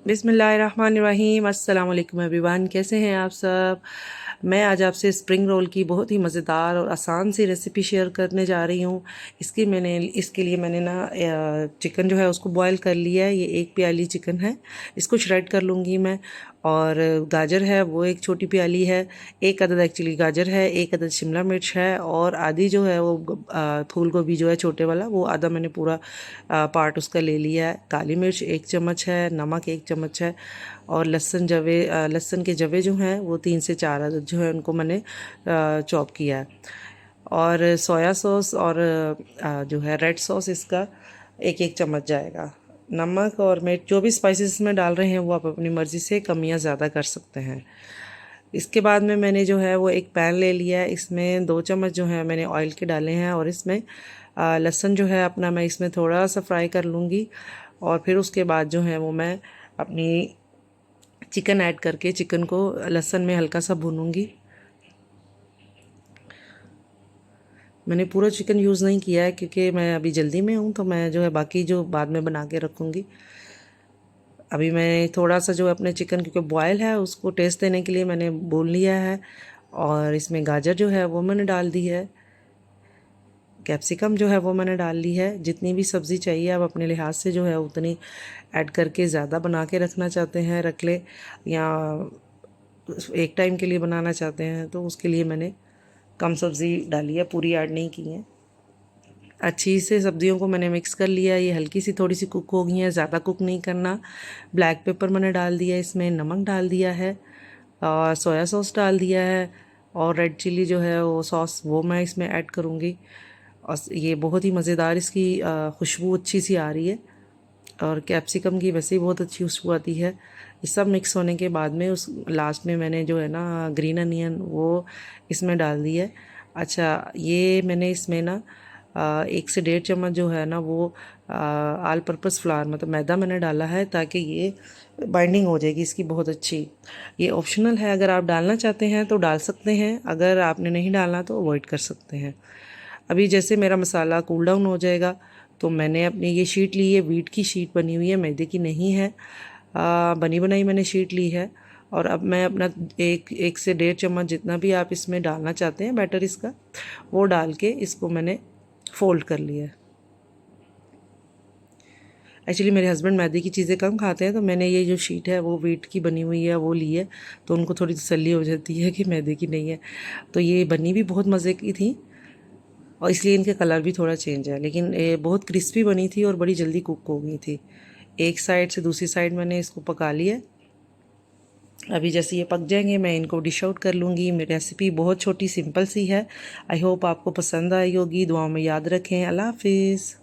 बिस्मिल्लाहिर्रहमानिर्रहीम। अस्सलाम वालेकुम एवरीवन, कैसे हैं आप सब। मैं आज आपसे स्प्रिंग रोल की बहुत ही मज़ेदार और आसान सी रेसिपी शेयर करने जा रही हूँ। इसके लिए मैंने ना चिकन जो है उसको बॉईल कर लिया है। ये एक प्याली चिकन है, इसको श्रेड कर लूँगी मैं। और गाजर है वो एक छोटी प्याली है, एक अदद एक्चुअली गाजर है, एक अदद शिमला मिर्च है, और आधी जो है वो फूल गोभी जो है छोटे वाला, वो आधा मैंने पूरा पार्ट उसका ले लिया है। काली मिर्च एक चम्मच है, नमक एक चम्मच है, और लहसुन के जवे जो हैं वो 3 से 4 अदद जो है उनको मैंने चॉप किया है। और सोया सॉस और जो है रेड सॉस, इसका एक एक चम्मच जाएगा। नमक और मिर्च जो भी स्पाइसेस में डाल रहे हैं वो आप अपनी मर्ज़ी से कम या ज़्यादा कर सकते हैं। इसके बाद में मैंने जो है वो एक पैन ले लिया है, इसमें 2 चम्मच जो है मैंने ऑयल के डाले हैं, और इसमें लहसुन जो है अपना मैं इसमें थोड़ा सा फ्राई कर लूँगी। और फिर उसके बाद जो है वो मैं अपनी चिकन ऐड करके चिकन को लहसुन में हल्का सा भूनूंगी। मैंने पूरा चिकन यूज़ नहीं किया है क्योंकि मैं अभी जल्दी में हूँ, तो मैं जो है बाकी जो बाद में बना के रखूँगी। अभी मैं थोड़ा सा जो अपने चिकन क्योंकि बॉयल है उसको टेस्ट देने के लिए मैंने भून लिया है, और इसमें गाजर जो है वो मैंने डाल दी है, कैप्सिकम जो है वो मैंने डाल ली है। जितनी भी सब्ज़ी चाहिए आप अपने लिहाज से जो है उतनी ऐड करके, ज़्यादा बना के रखना चाहते हैं रख ले, या एक टाइम के लिए बनाना चाहते हैं तो उसके लिए मैंने कम सब्ज़ी डाली है, पूरी ऐड नहीं की है। अच्छी से सब्जियों को मैंने मिक्स कर लिया। ये हल्की सी थोड़ी सी कुक हो गई हैं, ज़्यादा कुक नहीं करना। ब्लैक पेपर मैंने डाल दिया, इसमें नमक डाल दिया है, और सोया सॉस डाल दिया है, और रेड चिली जो है वो सॉस वो मैं इसमें ऐड करूँगी। और ये बहुत ही मज़ेदार इसकी खुशबू अच्छी सी आ रही है, और कैप्सिकम की वैसे ही बहुत अच्छी खुशबू आती है। ये सब मिक्स होने के बाद में उस लास्ट में मैंने जो है ना ग्रीन अनियन वो इसमें डाल दी है। अच्छा, ये मैंने इसमें ना 1 से 1.5 चम्मच जो है ना वो आल पर्पस फ्लावर मतलब मैदा मैंने डाला है, ताकि ये बाइंडिंग हो जाएगी इसकी बहुत अच्छी। ये ऑप्शनल है, अगर आप डालना चाहते हैं तो डाल सकते हैं, अगर आपने नहीं डालना तो अवॉइड कर सकते हैं। अभी जैसे मेरा मसाला कूल डाउन हो जाएगा तो मैंने अपनी ये शीट ली है, वीट की शीट बनी हुई है, मैदे की नहीं है। बनी बनाई मैंने शीट ली है, और अब मैं अपना 1 से 1.5 चम्मच जितना भी आप इसमें डालना चाहते हैं बैटर इसका, वो डाल के इसको मैंने फ़ोल्ड कर लिया है। एक्चुअली मेरे हस्बैंड मैदे की चीज़ें कम खाते हैं, तो मैंने ये जो शीट है वो वीट की बनी हुई है वो ली है, तो उनको थोड़ी तसल्ली हो जाती है कि मैदे की नहीं है। तो ये बनी भी बहुत मज़े की थी, और इसलिए इनके कलर भी थोड़ा चेंज है, लेकिन ये बहुत क्रिस्पी बनी थी और बड़ी जल्दी कुक हो गई थी। एक साइड से दूसरी साइड मैंने इसको पका लिया। अभी जैसे ये पक जाएंगे मैं इनको डिश आउट कर लूँगी। मेरी रेसिपी बहुत छोटी सिंपल सी है। आई होप आपको पसंद आई होगी। दुआओं में याद रखें। अल्लाह हाफिज़।